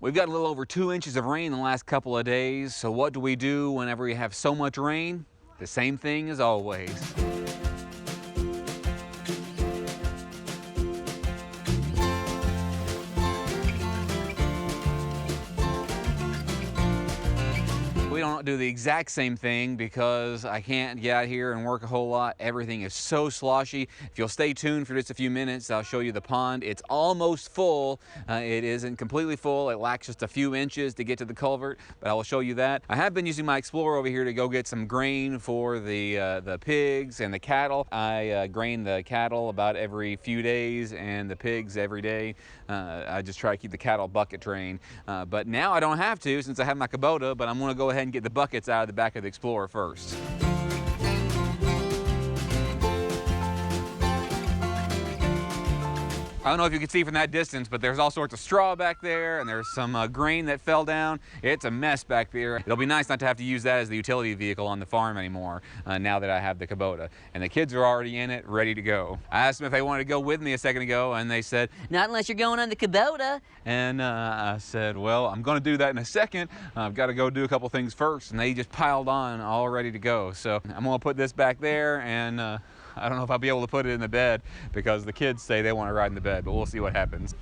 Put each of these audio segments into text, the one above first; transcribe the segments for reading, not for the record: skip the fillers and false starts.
We've got a little over 2 inches of rain in the last couple of days, so what do we do whenever we have so much rain? The same thing as always. We don't do the exact same thing because I can't get out here and work a whole lot. Everything is so sloshy. If you'll stay tuned for just a few minutes, I'll show you the pond. It's almost full. It isn't completely full. It lacks just a few inches to get to the culvert, but I will show you that. I have been using my Explorer over here to go get some grain for the pigs and the cattle. I grain the cattle about every few days and the pigs every day. I just try to keep the cattle bucket trained. But now I don't have to since I have my Kubota, but I'm gonna go ahead and get the buckets out of the back of the Explorer first. I don't know if you can see from that distance, but there's all sorts of straw back there, and there's some grain that fell down. It's a mess back there. It'll be nice not to have to use that as the utility vehicle on the farm anymore now that I have the Kubota. And the kids are already in it, ready to go. I asked them if they wanted to go with me a second ago, and they said, "Not unless you're going on the Kubota." And I said, well, I'm going to do that in a second. I've got to go do a couple things first. And they just piled on, all ready to go. So I'm going to put this back there, and I don't know if I'll be able to put it in the bed because the kids say they want to ride in the bed, but we'll see what happens.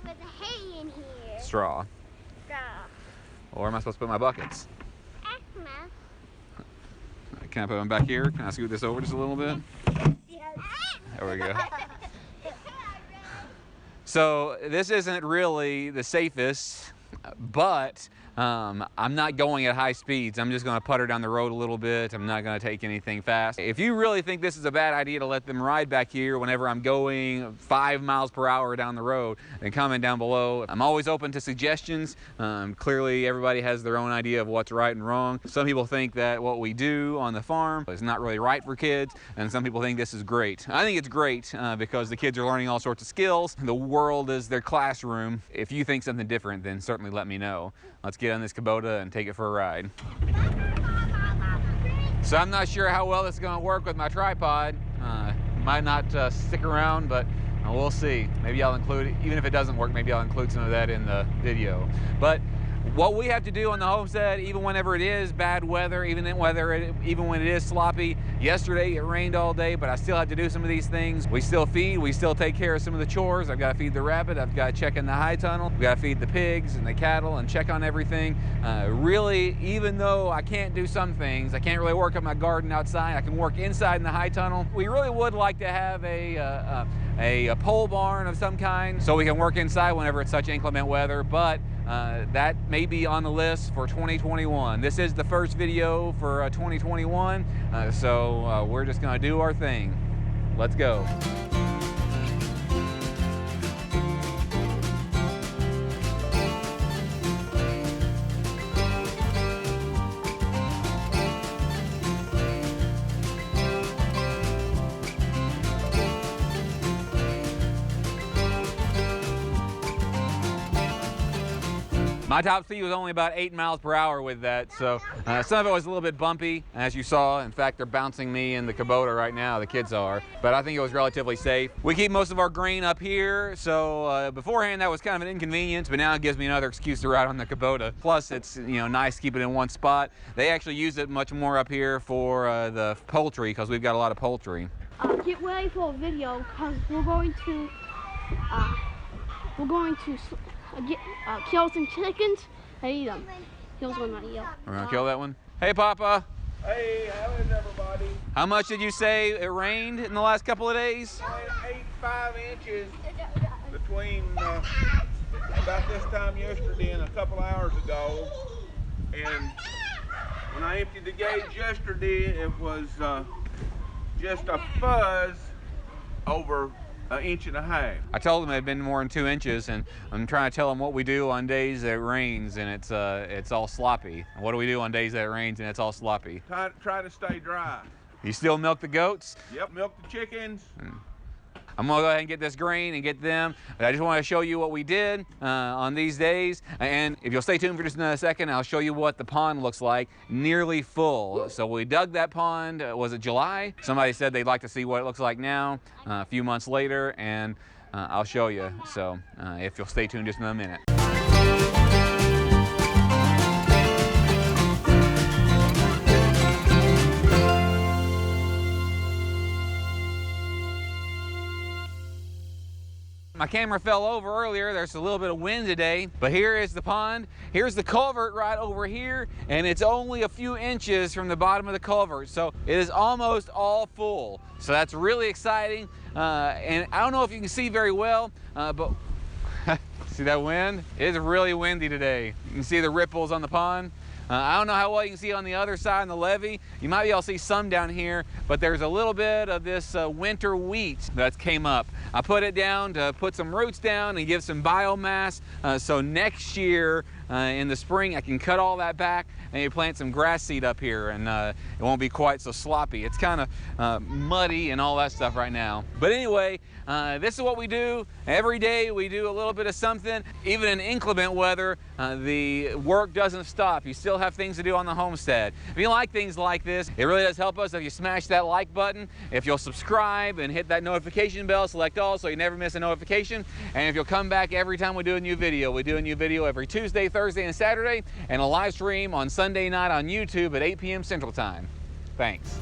With the hay in here. Straw. Straw. Or am I supposed to put my buckets? Acma. Can I put them back here? Can I scoot this over just a little bit? Yes. There we go. So this isn't really the safest, but I'm not going at high speeds. I'm just going to putter down the road a little bit. I'm not going to take anything fast. If you really think this is a bad idea to let them ride back here whenever I'm going 5 miles per hour down the road, then comment down below. I'm always open to suggestions. Clearly everybody has their own idea of what's right and wrong. Some people think that what we do on the farm is not really right for kids, and some people think this is great. I think it's great because the kids are learning all sorts of skills. The world is their classroom. If you think something different, then certainly let me know. Let's get on this Kubota and take it for a ride. So I'm not sure how well this is going to work with my tripod. Might not stick around, but we'll see. Maybe I'll include it. Even if it doesn't work, maybe I'll include some of that in the video. But what we have to do on the homestead, even whenever it is bad weather, even when it is sloppy. Yesterday it rained all day, but I still have to do some of these things. We still feed, we still take care of some of the chores. I've got to feed the rabbit, I've got to check in the high tunnel, I've got to feed the pigs and the cattle and check on everything. Really, even though I can't do some things, I can't really work on my garden outside, I can work inside in the high tunnel. We really would like to have a pole barn of some kind so we can work inside whenever it's such inclement weather, but that may be on the list for 2021. This is the first video for 2021, so we're just gonna do our thing. Let's go. My top speed was only about 8 miles per hour with that, so some of it was a little bit bumpy, as you saw. In fact, they're bouncing me in the Kubota right now, the kids are, but I think it was relatively safe. We keep most of our grain up here, so beforehand that was kind of an inconvenience, but now it gives me another excuse to ride on the Kubota. Plus, it's nice to keep it in one spot. They actually use it much more up here for the poultry, because we've got a lot of poultry. Get ready for a video, because we're going to kill some chickens and eat them. Kills one right here. We're gonna kill that one. Hey, Papa. Hey, how is everybody? How much did you say it rained in the last couple of days? 5 inches between about this time yesterday and a couple hours ago. And when I emptied the gauge yesterday, it was just a fuzz over 1.5 inches. I told them it had been more than 2 inches, and I'm trying to tell them what we do on days that it rains and it's all sloppy. What do we do on days that it rains and it's all sloppy? Try to stay dry. You still milk the goats? Yep, milk the chickens. I'm gonna go ahead and get this grain and get them. But I just want to show you what we did on these days. And if you'll stay tuned for just another second, I'll show you what the pond looks like, nearly full. So we dug that pond, was it July? Somebody said they'd like to see what it looks like now, a few months later, and I'll show you. So if you'll stay tuned just in a minute. My camera fell over earlier. There's a little bit of wind today, but here is the pond. Here's the culvert right over here, and it's only a few inches from the bottom of the culvert, so it is almost all full. So that's really exciting, and I don't know if you can see very well, but see that wind? It is really windy today. You can see the ripples on the pond. I don't know how well you can see on the other side on the levee. You might be able to see some down here, but there's a little bit of this winter wheat that came up. I put it down to put some roots down and give some biomass, so next year in the spring I can cut all that back and you plant some grass seed up here, and it won't be quite so sloppy. It's kind of muddy and all that stuff right now. But anyway, this is what we do. Every day we do a little bit of something. Even in inclement weather, the work doesn't stop. You still have things to do on the homestead. If you like things like this, it really does help us if you smash that like button, if you'll subscribe and hit that notification bell, select all so you never miss a notification, and if you'll come back every time we do a new video. We do a new video every Tuesday, Thursday, and Saturday, and a live stream on Sunday night on YouTube at 8 p.m. Central Time. Thanks.